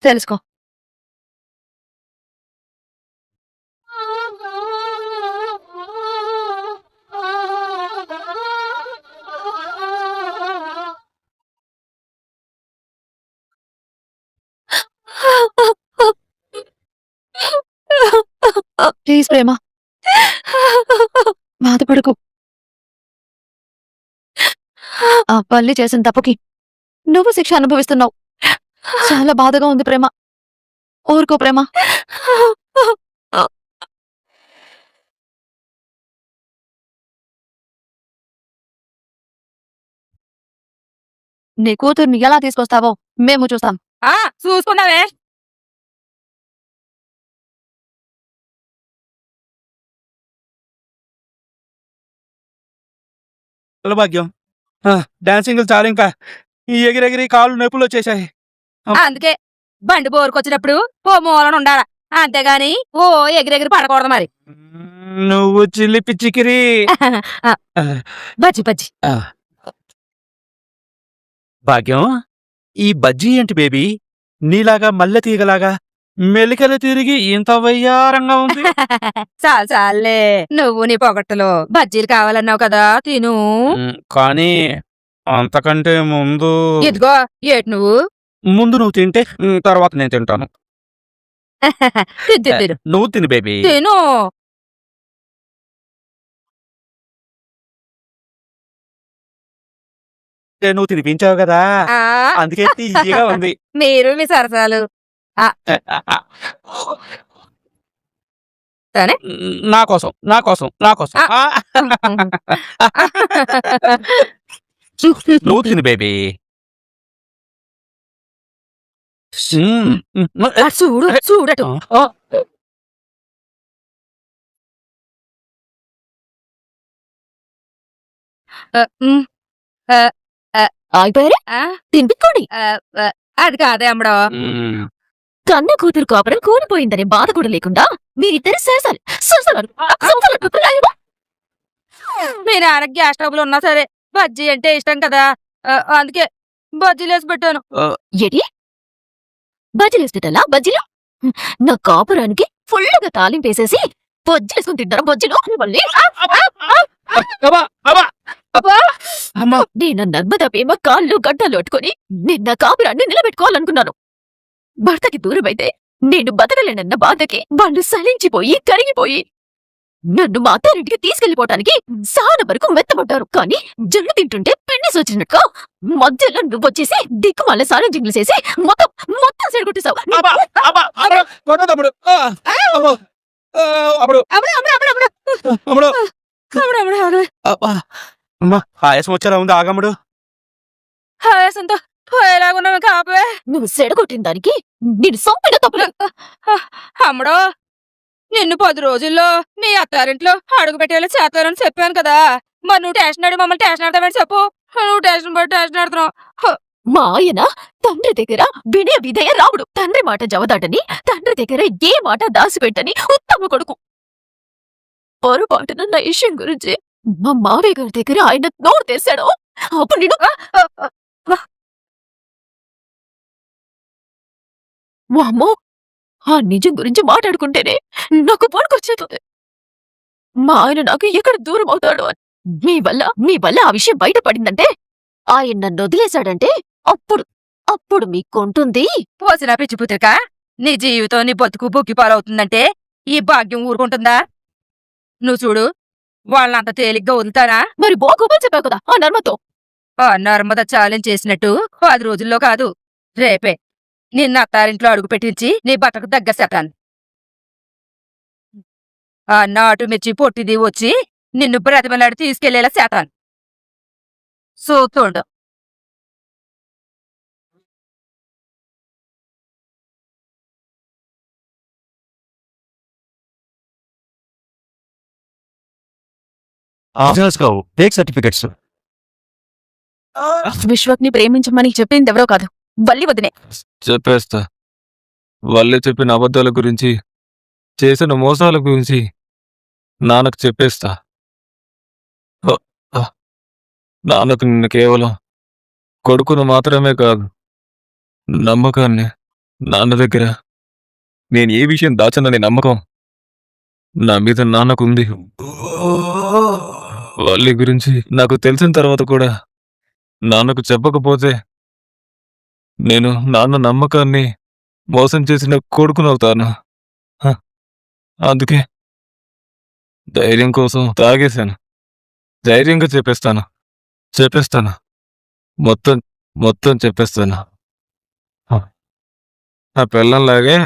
తెలుసుకో. ప్లీజ్ ప్రేమ, బాధపడకు. ఆ పల్లి చేసిన తప్పుకి నువ్వు శిక్ష అనుభవిస్తున్నావు. చాలా బాధగా ఉంది ప్రేమ. ఊరుకో ప్రేమ. నీ కూతుర్ని ఎలా తీసుకొస్తావో మేము చూస్తాం. చూసుకున్నావే. భాగ్యం, డాన్సింగ్ చాలు, ఇంకా ఈ ఎగిరెగిరి కాళ్ళు నొప్పులు వచ్చేసాయి. అందుకే బండి బోరుకొచ్చినప్పుడు ఓ మూలన ఉండాలా, అంతేగాని ఓ ఎగిరెగిరి పడకూడదు మరి. నువ్వు చిల్లి పిచ్చికిరి. బజ్జి బజ్జి. భాగ్యం, ఈ బజ్జీ ఏంటి బేబీ, నీలాగా మల్లె తీగలాగా మెలికలు తిరిగి ఇంత వయ్యారంగా ఉంది? చాలు చాలే, నువ్వు నీ పొగట్టులో బజ్జీలు కావాలన్నావు కదా, తిను. కానీ అంతకంటే ముందు ఇదిగో ఏటి నువ్వు నువ్వు తింటే తర్వాత నేను తింటాను. తిను నువ్వు తిని బేబీ. తిను. నువ్వు తినిపించావు కదా, అందుకే తీయగా ఉంది. మీరు మీ సరసాలు. నా కోసం నా కోసం నా కోసం నువ్వు తిని బేబీ. చూడు చూడటు. ఆగిపోయారా? తినిపించుకోండి. అది కాదే అమ్మడో, కన్న కూతురు కాపురం కూలిపోయిందనే బాధ కూడా లేకుండా మీరిద్దరు సరసాలు. మీ నాన్న గ్యాస్ ట్రబుల్ ఉన్నా సరే బజ్జీ అంటే ఇష్టం కదా, అందుకే బజ్జీలు వేసి పెట్టాను. ఏటి బజ్జీలేస్తుంటా? బజ్జీలు నా కాపురానికి ఫుల్గా తాలింపేసేసి బొజ్జేసుకుని తింటారా? బొజ్జీలు నేను నర్మదా ప్రేమ కాళ్ళు గడ్డలు పట్టుకుని నిన్న కాపురాన్ని నిలబెట్టుకోవాలనుకున్నాను. భర్తకి దూరమైతే నేను బతకలేనన్న బాధకి వాళ్ళు సలించిపోయి కరిగిపోయి నన్ను మా అత్తారింటికి తీసుకెళ్లిపోవటానికి సాన వరకు మెత్తబడ్డారు. కానీ జల్లు తింటుంటే పిండి సోచినట్టుగా మధ్యలో నువ్వొచ్చేసి దిక్కుమాల సారం జింగులు చేసి మొత్తం మొత్తం సెడగొట్టేశావు. ఆయాసం వచ్చేలా ఉంది, ఆగమ్ముడు. ఆయాసంతో పోయేలాగున్నాను కాపే. నువ్వు సెడగొట్టిన దానికి నేను సొంపిన తప్పులు. అమ్మడో, నిన్ను 10 రోజుల్లో మీ అత్తారింట్లో అడుగు పెట్టేలా చేస్తానని చెప్పాను కదా, మరి నువ్వు టేషన్ ఆడి మమ్మల్ని టేషన్ ఆడతామని చెప్పు. నువ్వు టేషన్ పడి టేషన్ ఆడుతున్నావు. మా ఆయన తండ్రి దగ్గర వినయ విధేయ రాముడు. తండ్రి మాట జవదాటని, తండ్రి దగ్గర ఏ మాట దాసిపెట్టని ఉత్తమ కొడుకు. పొరపాటున నా విషయం గురించి మా మావయ్య గారి దగ్గర ఆయన నోరు తెశాడు. అప్పుడు నేను అమ్మో, ఆ నిజం గురించి మాట్లాడుకుంటేనే నాకు పడుకొచ్చేది. మా ఆయన నాకు ఎక్కడ దూరం అవుతాడు అని. మీ వల్ల ఆ విషయం బయటపడిందంటే, ఆయన నన్ను వదిలేశాడంటే అప్పుడు మీకుంటుంది. పోసిన పిచ్చి పుత్రిక, నీ జీవితం నీ బతుకు బుక్కి పాలవుతుందంటే ఈ భాగ్యం ఊరుకుంటుందా? నువ్వు చూడు, వాళ్ళంత తేలిగ్గా వదులుతారా? మరి బోకోపని చెప్పావు కదా ఆ నర్మతో. ఆ నర్మద ఛాలెంజ్ చేసినట్టు 10 రోజుల్లో కాదు, రేపే నిన్న అత్తారింట్లో అడుగు పెట్టించి నీ బట్టకు దగ్గర శాతాను. ఆ నాటు మిర్చి పొట్టిది వచ్చి నిన్ను బ్రతిమలాడి తీసుకెళ్లేలా శాతాను. చూస్తుండు. విశ్వక్ని ప్రేమించమని చెప్పింది ఎవరో కాదు, వల్లి వదినే. చెప్పేస్తా. వల్లి చెప్పిన అబద్ధాల గురించి, చేసిన మోసాల గురించి నాన్నకు చెప్పేస్తా. నాన్నకు నిన్ను కేవలం కొడుకును మాత్రమే కాదు, నమ్మకాన్ని, నాన్న దగ్గర నేను ఏ విషయం దాచనని నమ్మకం నా మీద నాన్నకుంది. వల్లి గురించి నాకు తెలిసిన తర్వాత కూడా నాన్నకు చెప్పకపోతే నేను నాన్న నమ్మకాన్ని మోసం చేసిన కొడుకునవుతాను. హ, అందుకే ధైర్యం కోసం తాగేశాను. ధైర్యంగా చెప్పేస్తాను. మొత్తం మొత్తం చెప్పేస్తాను. హ, నా పిల్లంలాగే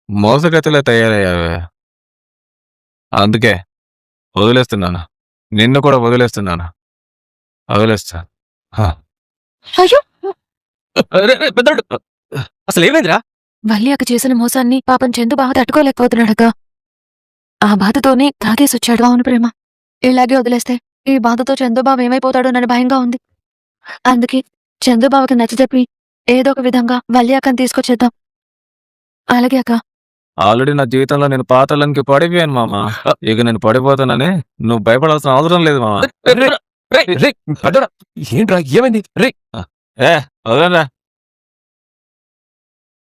మోసగతిలా తయారయ్యావే. అందుకే వదిలేస్తున్నాను. నిన్ను కూడా వదిలేస్తున్నాను. వదిలేస్తా. హ. అయ్యో పెద్దోడు అసలు ఏమైందిరా? వల్లి అక్క చేసిన మోసాన్ని పాపం చందు బాగా తట్టుకోలేకపోతున్నాడక. ఆ బాధతోనే తాగేసొచ్చాడు. అవును ప్రేమ, ఇలాగే వదిలేస్తే ఈ బాధతో చందుబాబు ఏమైపోతాడోనని భయంగా ఉంది. అందుకే చందుబాబుకి నచ్చజెప్పి ఏదో ఒక విధంగా వల్లి అక్కని తీసుకొచ్చేద్దాం. అలాగే అక్క. ఆల్రెడీ నా జీవితంలో నేను పాతాళానికి పడిపోయాను మామ. ఇక నేను పడిపోతానని నువ్వు భయపడాల్సిన అవసరం లేదు మామ. పెద్దోడా ఏంట్రా ఏమైంది? రే ఏ వదలరా,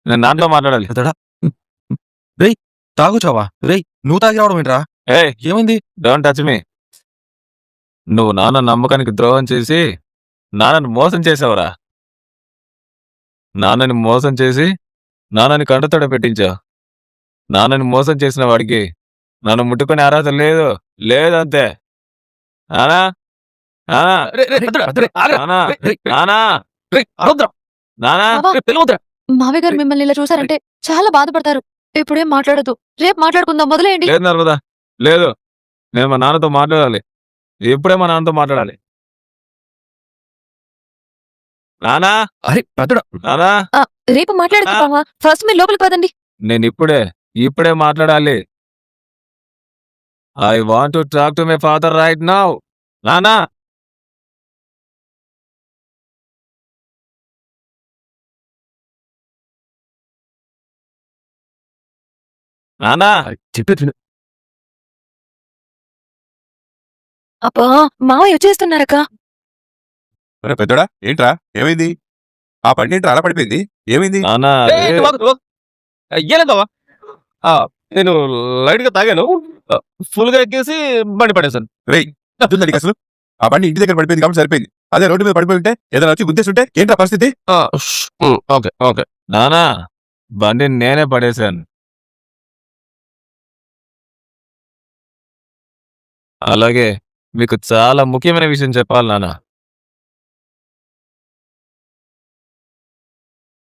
నేను నాన్నతో మాట్లాడాలి. పెద్దోడా రేయ్ తాగుచావా? రేయ్ నువ్వు తాగి రావడం ఏంట్రా? ఏ ఏమైంది? Don't touch me. నువ్వు నాన్న నమ్మకానికి ద్రోహం చేసి నాన్నని మోసం చేసావురా. నాన్నని మోసం చేసి నాన్నని కంటతోడ పెట్టించావు. నాన్నని మోసం చేసిన వాడికి నన్ను ముట్టుకునే అర్హత లేదు. లేదంతే. నానా నానా నానా నానా నానా మావయ్య గారు మిమ్మల్ని ఇలా చూసారంటే చాలా బాధపడతారు. ఇప్పుడేం మాట్లాడదు, రేపు మాట్లాడుకుందాం. మొదలేయండి. లేదు నర్మదా, లేదు. నేను మా నాన్నతో మాట్లాడాలి. ఇప్పుడే మా నాన్నతో మాట్లాడాలి. నానా అరే పెద్దోడా నానా రేపు మాట్లాడుకుందామా? ఫస్ట్ మీరు లోపలికి పదండి. నేను ఇప్పుడే మాట్లాడాలి. I want to talk to my father right now. నానా నానా చెప్పేది విను. అబ్బా మావయ్య వచ్చేస్తున్నారక్క. ఒరే పెద్దోడా ఏంట్రా ఏమైంది? ఆ బండి ఏంట్రా అలా పడిపోయింది? ఏమైంది? నానా ఏలేదావా? నేను లైట్ గా తాగాను, ఫుల్ గా ఎక్కేసి బండి పడేశాను. రేయ్ అర్థం నీకు అసలు? ఆ బండి ఇంటి దగ్గర పడిపోయింది కాబట్టి సరిపోయింది. అదే రోడ్డు మీద పడిపోయి ఉంటే ఏదైనా వచ్చి గుద్దేస్తుంటే ఏంట్రా పరిస్థితి? Okay okay. నానా బండిని నేనే పడేశాను. అలాగే మీకు చాలా ముఖ్యమైన విషయం చెప్పాలి నాన్న.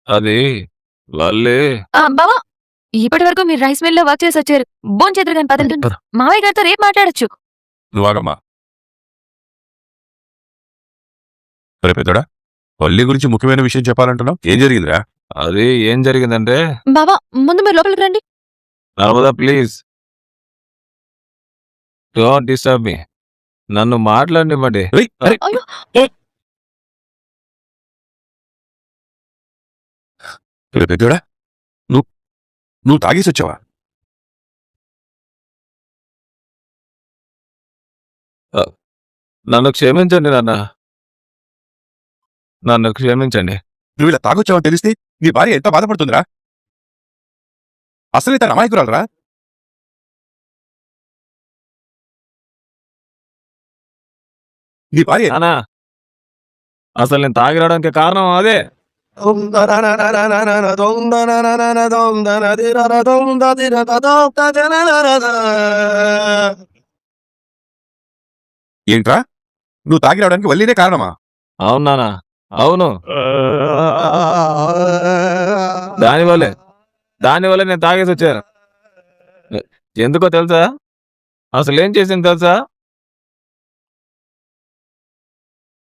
అది వాళ్ళే బావా, ఇప్పటి వరకు మీరు రైస్ మిల్ లో వర్క్ చేసి వచ్చారు. బోన్ చేద్దరు కానీ పదండి. మావయ్య గారితో రేపు మాట్లాడొచ్చు. నువ్వు ఆగమ్మా. ఒరే పెద్దోడా వల్లి గురించి ముఖ్యమైన విషయం చెప్పాలంటున్నావు, ఏం జరిగిందిరా? అది ఏం జరిగిందంటే, బావా ముందు మీరు లోపలికి రండి. Narmada please don't disturb me. నన్ను మాట్లాడినివ్వండి. రేయ్, అరే, అయ్యో ఒరే పెద్దోడా నువ్వు తాగేసి వచ్చావా? నన్ను క్షమించండి నాన్న, నన్ను క్షమించండి. నువ్వు ఇలా తాగొచ్చావని తెలిస్తే నీ భార్య ఎంత బాధపడుతుందిరా? అసలు తన అమాయకురాలరా? నీ భార్య నానా అసలు నేను తాగి రావడానికి కారణం అదే. ఏంట్రా నువ్వు తాగి రావడానికి వల్లినే కారణమా? అవును నానా, అవును. దానివల్లే నేను తాగేసి వచ్చాను. ఎందుకో తెలుసా? అసలు ఏం చేసింది తెలుసా?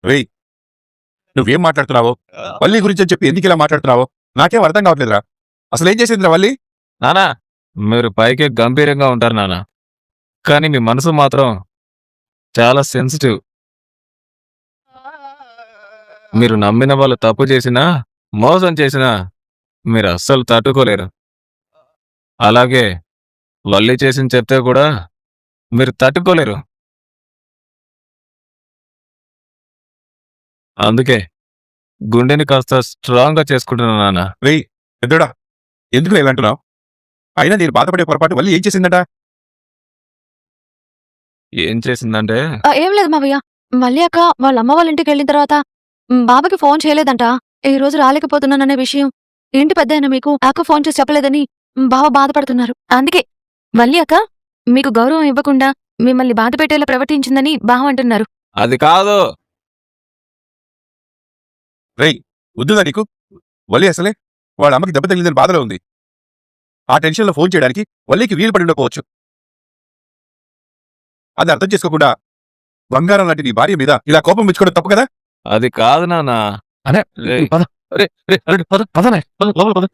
రేయ్ నువ్వేం మాట్లాడుతున్నావో, వల్లి గురించి అని చెప్పి ఎందుకు ఇలా మాట్లాడుతున్నావో నాకేం అర్థం కావట్లేదురా. అసలు ఏం చేసిందిరా వల్లి? నానా మీరు పైకి గంభీరంగా ఉంటారు నానా, కానీ మీ మనసు మాత్రం చాలా సెన్సిటివ్. మీరు నమ్మిన వాళ్ళు తప్పు చేసినా మోసం చేసినా మీరు అస్సలు తట్టుకోలేరు. అలాగే వల్లి చేసింది చెప్తే కూడా మీరు తట్టుకోలేరు. అందుకే గుండెని కాస్త స్ట్రాంగ్ గా చేసుకుంటున్నా నాన్న. రేయ్ పెద్దోడా ఎందుకు ఇలా అంటున్నావు? అయినా నేను బాధపడే పొరపాటు వల్లి ఏం చేసిందట? ఏం చేసిందంటే ఏం లేదు మావయ్య. మళ్ళీ అక్క వాళ్ళ అమ్మ వాళ్ళ ఇంటికి వెళ్ళిన తర్వాత బాబాకి ఫోన్ చేయలేదంట. ఈ రోజు రాలేకపోతున్నాననే విషయం ఇంటి పెద్ద అయిన మీకు అక్క ఫోన్ చేసి చెప్పలేదని బావ బాధపడుతున్నారు. అందుకే వల్లి అక్క మీకు గౌరవం ఇవ్వకుండా మిమ్మల్ని బాధ పెట్టేలా ప్రవర్తించిందని బావ అంటున్నారు. అది కాదు. రేయ్ వద్దుదా నీకు? వల్లి అసలే వాళ్ళ అమ్మకి దెబ్బ తగిలిందని బాధలో ఉంది. ఆ టెన్షన్లో ఫోన్ చేయడానికి వల్లికి వీలు పడి ఉండకపోవచ్చు. అది అర్థం చేసుకోకుండా బంగారం లాంటి నీ భార్య మీద ఇలా కోపం మెచ్చుకోవడం తప్పు కదా? అది కాదు నాన్న. అనే రేయ్, పద. రే రే అల్లుడు, పద పదనే పద, లోపల పద.